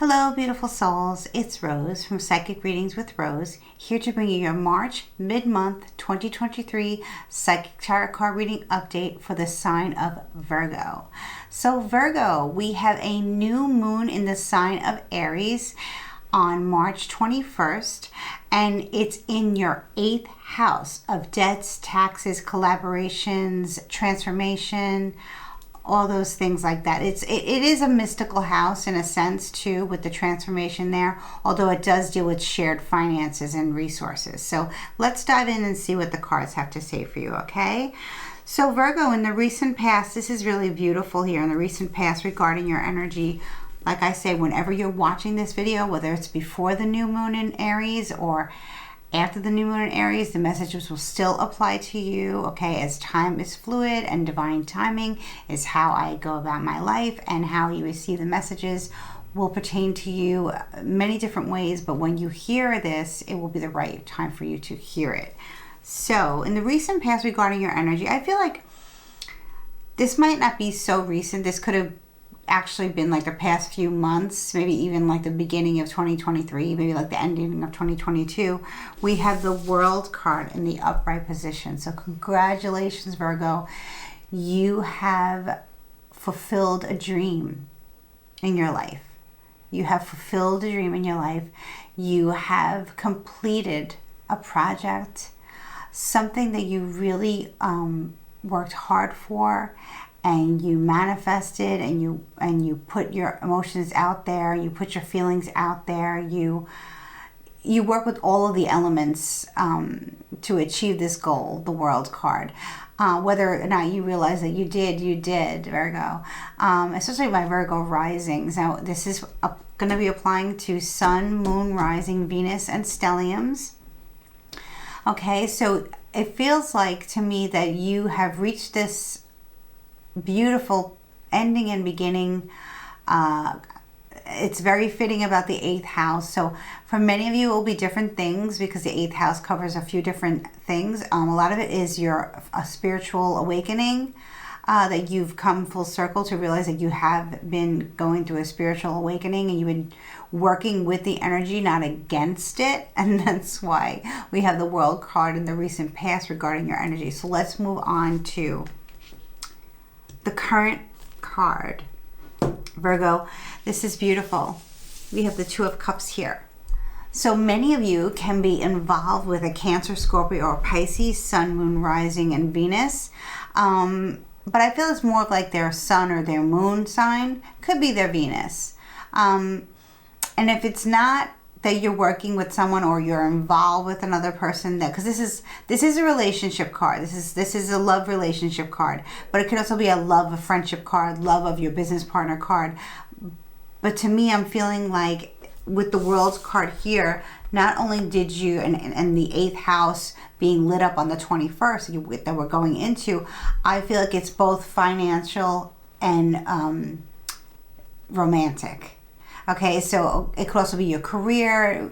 Hello, beautiful souls. It's Rose from Psychic Readings with Rose, here to bring you your March mid-month 2023 Psychic Tarot Card Reading Update for the sign of Virgo. So Virgo, we have a new moon in the sign of Aries on March 21st, and it's in your 8th house of debts, taxes, collaborations, transformation, all those things like that. It is a mystical house in a sense too, with the transformation there, although it does deal with shared finances and resources. So let's dive in and see what the cards have to say for you, okay? So Virgo, in the recent past, this is really beautiful here, in the recent past regarding your energy. Like I say, whenever you're watching this video, whether it's before the new moon in Aries or after the new moon in Aries, the messages will still apply to you, okay? As time is fluid and divine timing is how I go about my life, and how you receive the messages will pertain to you many different ways, but when you hear this, it will be the right time for you to hear it. So in the recent past regarding your energy, I feel like this might not be so recent. This could have actually been like the past few months, maybe even like the beginning of 2023, maybe like the ending of 2022. We have the World card in the upright position. So congratulations, Virgo. You have fulfilled a dream in your life. You have fulfilled a dream in your life. You have completed a project, something that you really worked hard for, and you manifested, and you put your emotions out there, you put your feelings out there, you work with all of the elements to achieve this goal, the World card. Whether or not you realize that you did, Virgo. Especially my Virgo risings. Now, this is going to be applying to Sun, Moon, Rising, Venus, and stelliums. Okay, so it feels like to me that you have reached this beautiful ending and beginning. It's very fitting about the 8th house. So for many of you, it will be different things because the 8th house covers a few different things. A lot of it is a spiritual awakening, that you've come full circle to realize that you have been going through a spiritual awakening, and you've been working with the energy, not against it. And that's why we have the World card in the recent past regarding your energy. So let's move on to the current card. Virgo, this is beautiful. We have the Two of Cups here. So many of you can be involved with a Cancer, Scorpio, or Pisces, Sun, Moon, Rising, and Venus. But I feel it's more of like their Sun or their Moon sign. Could be their Venus. And if it's not that you're working with someone or you're involved with another person, that because this is a relationship card. This is a love relationship card, but it could also be a love of friendship card, love of your business partner card. But to me, I'm feeling like with the World card here, not only did you, and the 8th house being lit up on the 21st that we're going into, I feel like it's both financial and romantic. Okay, so it could also be your career,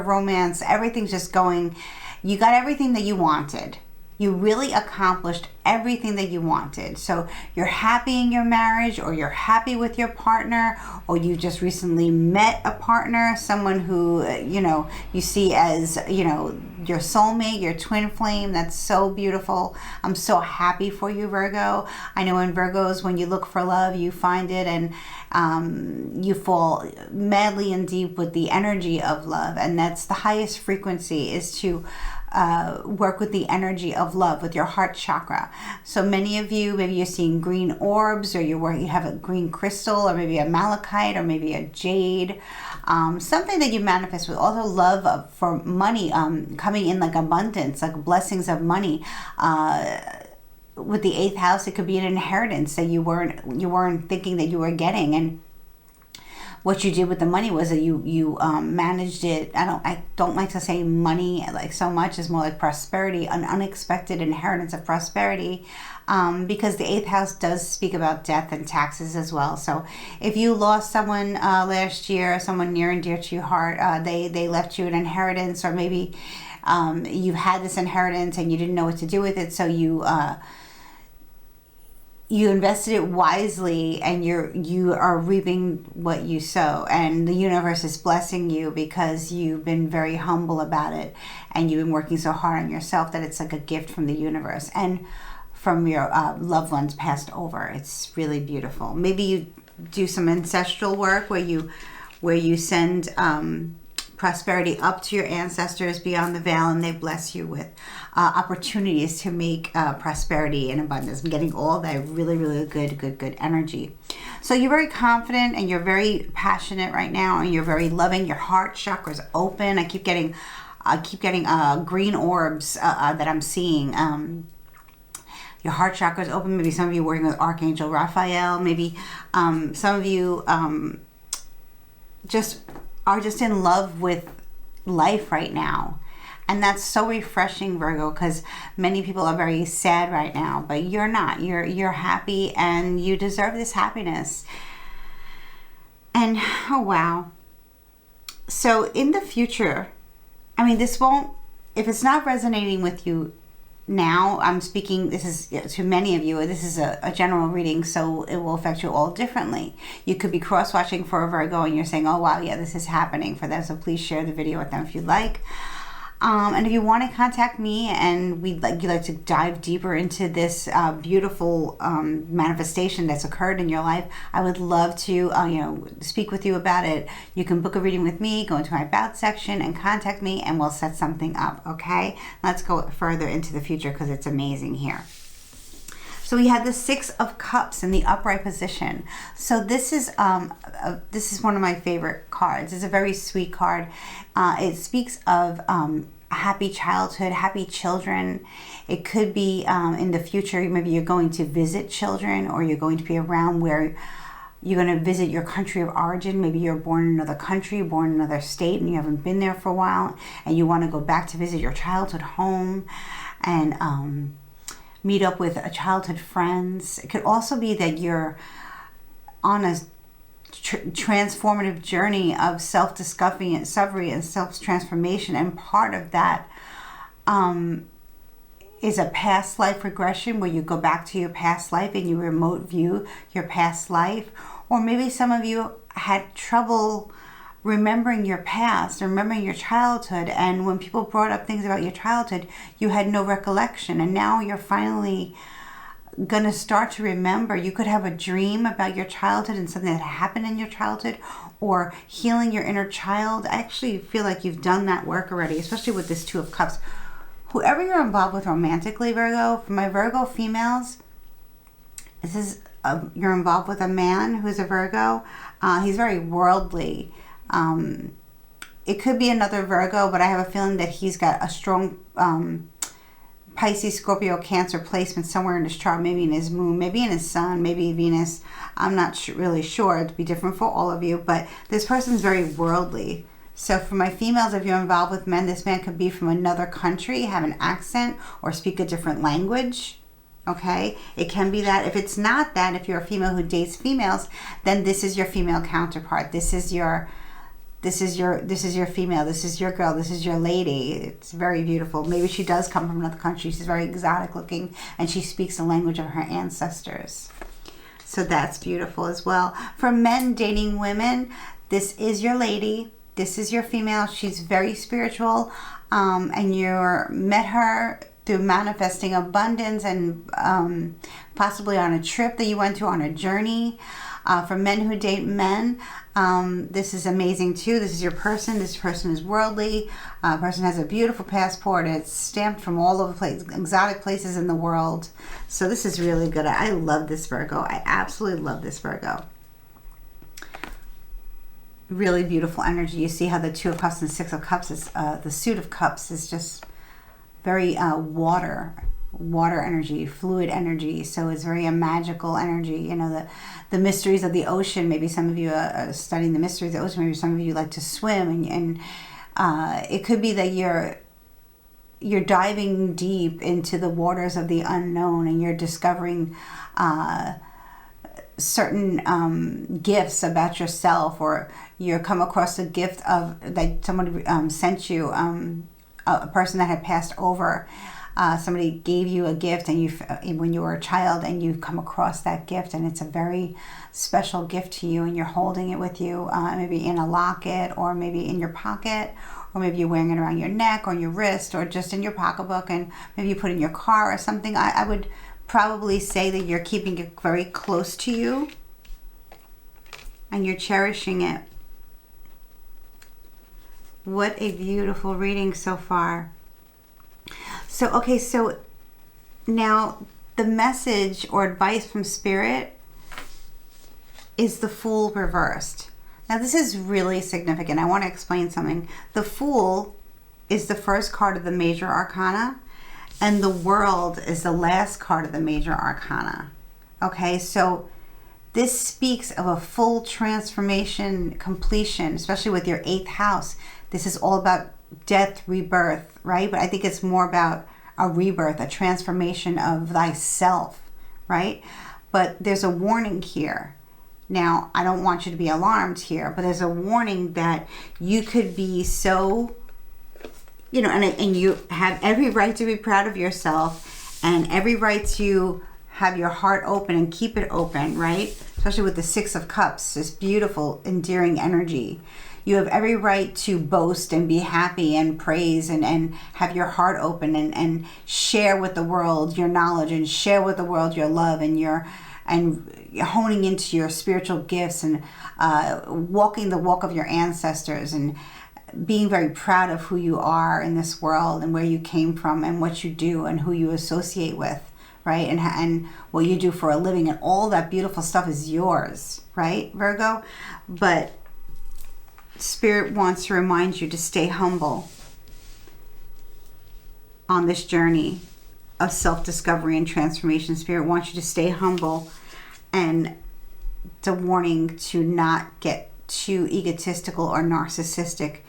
romance, everything's just going, you got everything that you wanted. You really accomplished everything that you wanted. So you're happy in your marriage, or you're happy with your partner, or you just recently met a partner, someone who, you see as, your soulmate, your twin flame. That's so beautiful. I'm so happy for you, Virgo. I know in Virgos, when you look for love, you find it, and you fall madly in deep with the energy of love. And that's the highest frequency, is to work with the energy of love, with your heart chakra. So many of you, maybe you're seeing green orbs, or you have a green crystal, or maybe a malachite, or maybe a jade, something that you manifest with. Also love for money, coming in like abundance, like blessings of money. With the 8th house, it could be an inheritance that you weren't thinking that you were getting. And what you did with the money was that you managed it. I don't like to say money like so much. It's more like prosperity, an unexpected inheritance of prosperity, because the 8th house does speak about death and taxes as well. So if you lost someone last year, someone near and dear to your heart, they left you an inheritance, or maybe you've had this inheritance and you didn't know what to do with it, so you invested it wisely, and you are reaping what you sow, and the universe is blessing you because you've been very humble about it, and you've been working so hard on yourself that it's like a gift from the universe and from your loved ones passed over. It's really beautiful. Maybe you do some ancestral work where you send prosperity up to your ancestors beyond the veil, and they bless you with opportunities to make prosperity and abundance. I'm getting all that really good energy. So you're very confident and you're very passionate right now, and you're very loving. Your heart chakra's open. I keep getting green orbs that I'm seeing. Your heart chakra is open. Maybe some of you are working with Archangel Raphael. Maybe some of you just are just in love with life right now. And that's so refreshing, Virgo, because many people are very sad right now, but you're not. You're happy, and you deserve this happiness. And oh wow. So in the future, I mean, this won't, if it's not resonating with you now, I'm speaking, this is to many of you, this is a general reading, so it will affect you all differently. You could be cross-watching for a Virgo and you're saying, oh wow, yeah, this is happening for them, so please share the video with them if you'd like. And if you want to contact me and you'd like to dive deeper into this beautiful manifestation that's occurred in your life, I would love to speak with you about it. You can book a reading with me, go into my About section and contact me, and we'll set something up, okay? Let's go further into the future because it's amazing here. So we had the 6 of Cups in the upright position. So this is one of my favorite cards. It's a very sweet card. It speaks of a happy childhood, happy children. It could be in the future, maybe you're going to visit children, or you're going to be around where you're going to visit your country of origin. Maybe you're born in another country, born in another state, and you haven't been there for a while, and you want to go back to visit your childhood home and meet up with childhood friends. It could also be that you're on a transformative journey of self-discovery and self-transformation, and part of that is a past life regression where you go back to your past life and you remote view your past life. Or maybe some of you had trouble remembering your past, remembering your childhood, and when people brought up things about your childhood, you had no recollection, and now you're finally gonna start to remember. You could have a dream about your childhood and something that happened in your childhood, or healing your inner child. I actually feel like you've done that work already, especially with this 2 of Cups. Whoever you're involved with romantically, Virgo, for my Virgo females, this is you're involved with a man who's a Virgo. He's very worldly. It could be another Virgo, but I have a feeling that he's got a strong Pisces, Scorpio, Cancer placement somewhere in his chart, maybe in his moon, maybe in his sun, maybe Venus. I'm not really sure. It'd be different for all of you, but this person's very worldly. So for my females, if you're involved with men, this man could be from another country, have an accent, or speak a different language. Okay, it can be that. If it's not that, if you're a female who dates females, then this is your female counterpart. This is your female, this is your girl, this is your lady. It's very beautiful. Maybe she does come from another country. She's very exotic looking, and she speaks the language of her ancestors. So that's beautiful as well. For men dating women, this is your lady. This is your female. She's very spiritual, and you met her through manifesting abundance and possibly on a trip that you went to, on a journey. For men who date men, this is amazing too. This is your person. This person is worldly. Person has a beautiful passport. It's stamped from all over the place, exotic places in the world. So this is really good. I love this Virgo. I absolutely love this Virgo. Really beautiful energy. You see how the 2 of Cups and 6 of Cups is, the suit of Cups is just very water. water energy, fluid energy. So it's very a magical energy. You know, the mysteries of the ocean. Maybe some of you are studying the mysteries of the ocean. Maybe some of you like to swim, and it could be that you're diving deep into the waters of the unknown, and you're discovering certain gifts about yourself, or you come across a gift of that somebody sent you, a person that had passed over. Somebody gave you a gift, and when you were a child, and you've come across that gift, and it's a very special gift to you, and you're holding it with you, maybe in a locket, or maybe in your pocket, or maybe you're wearing it around your neck or your wrist, or just in your pocketbook, and maybe you put it in your car or something. I would probably say that you're keeping it very close to you, and you're cherishing it. What a beautiful reading so far. So, okay, so now the message or advice from Spirit is the Fool reversed. Now, this is really significant. I want to explain something. The Fool is the first card of the major arcana, and the World is the last card of the major arcana. Okay, so this speaks of a full transformation, completion, especially with your 8th house. This is all about death, rebirth, right? But I think it's more about a rebirth, a transformation of thyself, right? But there's a warning here. Now, I don't want you to be alarmed here, but there's a warning that you could be so, you know, and you have every right to be proud of yourself, and every right to have your heart open and keep it open, right? Especially with the 6 of Cups, this beautiful, endearing energy. You have every right to boast and be happy and praise and have your heart open and share with the world your knowledge, and share with the world your love, and you're honing into your spiritual gifts, and walking the walk of your ancestors, and being very proud of who you are in this world, and where you came from, and what you do, and who you associate with, right? And what you do for a living, and all that beautiful stuff is yours, right, Virgo? But Spirit wants to remind you to stay humble on this journey of self-discovery and transformation. Spirit wants you to stay humble, and it's a warning to not get too egotistical or narcissistic,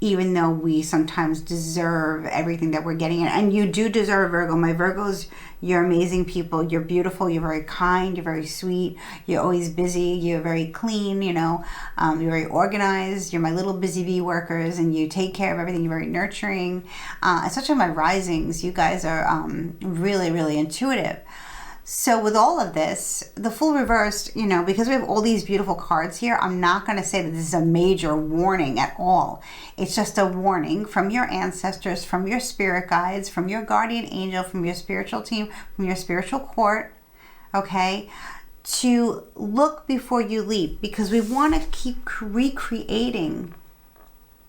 even though we sometimes deserve everything that we're getting. And you do deserve, Virgo. My Virgos, you're amazing people. You're beautiful. You're very kind. You're very sweet. You're always busy. You're very clean, you know. You're very organized. You're my little busy bee workers, and you take care of everything. You're very nurturing. Especially my risings, you guys are really, really intuitive. So with all of this, the Fool reversed, you know, because we have all these beautiful cards here, I'm not going to say that this is a major warning at all. It's just a warning from your ancestors, from your spirit guides, from your guardian angel, from your spiritual team, from your spiritual court, okay, to look before you leap, because we want to keep recreating,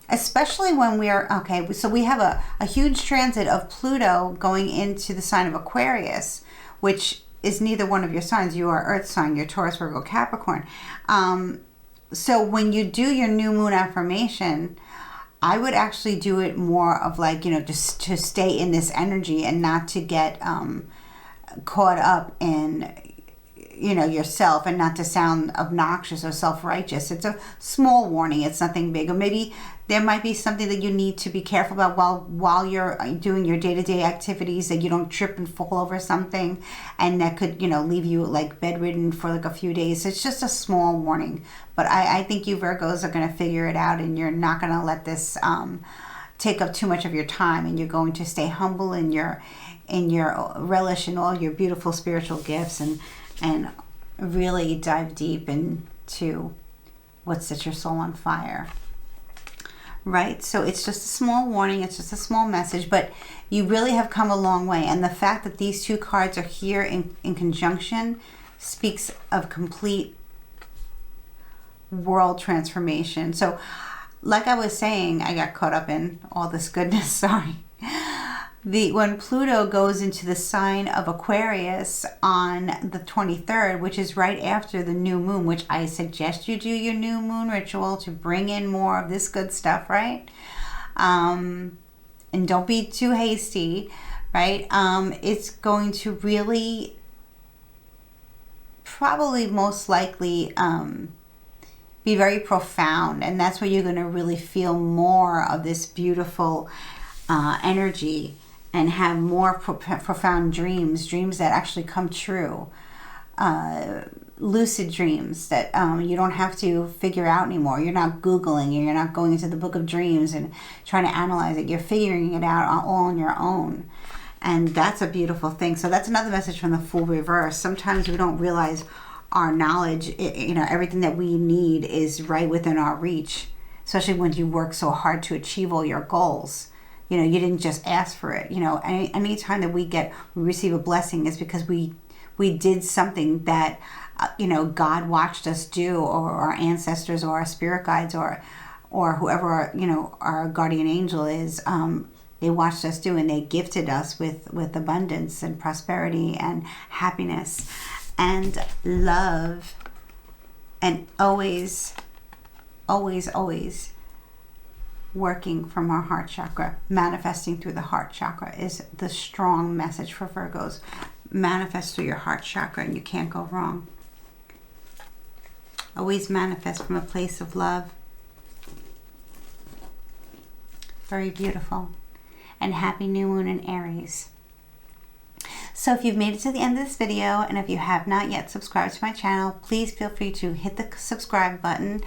especially when we are, okay, so we have a huge transit of Pluto going into the sign of Aquarius, which is neither one of your signs. You are Earth sign. You're Taurus, Virgo, Capricorn. So when you do your new moon affirmation, I would actually do it more of like, you know, just to stay in this energy and not to get caught up in, you know, yourself, and not to sound obnoxious or self-righteous. It's a small warning. It's nothing big. Or maybe there might be something that you need to be careful about while you're doing your day-to-day activities, that you don't trip and fall over something, and that could, you know, leave you like bedridden for like a few days. It's just a small warning. But I think you Virgos are going to figure it out, and you're not going to let this take up too much of your time, and you're going to stay humble in your relish in all your beautiful spiritual gifts, and really dive deep into what sets your soul on fire, right? So it's just a small warning. It's just a small message, but you really have come a long way. And the fact that these two cards are here in conjunction speaks of complete world transformation. So like I was saying, I got caught up in all this goodness, sorry. When Pluto goes into the sign of Aquarius on the 23rd, which is right after the new moon, which I suggest you do your new moon ritual to bring in more of this good stuff, right? And don't be too hasty. right? It's going to really, probably most likely, be very profound, and that's where you're going to really feel more of this beautiful energy and have more profound dreams that actually come true. Lucid dreams that you don't have to figure out anymore. You're not Googling, and you're not going into the book of dreams and trying to analyze it. You're figuring it out all on your own. And that's a beautiful thing. So that's another message from the Fool reverse. Sometimes we don't realize our knowledge, you know, everything that we need is right within our reach, especially when you work so hard to achieve all your goals. You know, you didn't just ask for it. You know, any time that we receive a blessing is because we did something that, you know, God watched us do, or our ancestors, or our spirit guides, or whoever our, you know, our guardian angel is. They watched us do, and they gifted us with abundance and prosperity and happiness and love, and always working from our heart chakra. Manifesting through the heart chakra is the strong message for Virgos. Manifest through your heart chakra and you can't go wrong. Always manifest from a place of love. Very beautiful. And happy new moon in Aries. So if you've made it to the end of this video, and if you have not yet subscribed to my channel, please feel free to hit the subscribe button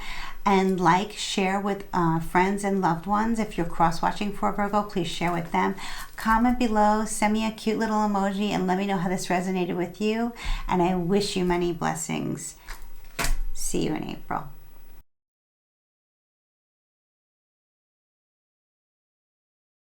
and like, share with friends and loved ones. If you're cross-watching for Virgo, please share with them. Comment below, send me a cute little emoji, and let me know how this resonated with you. And I wish you many blessings. See you in April.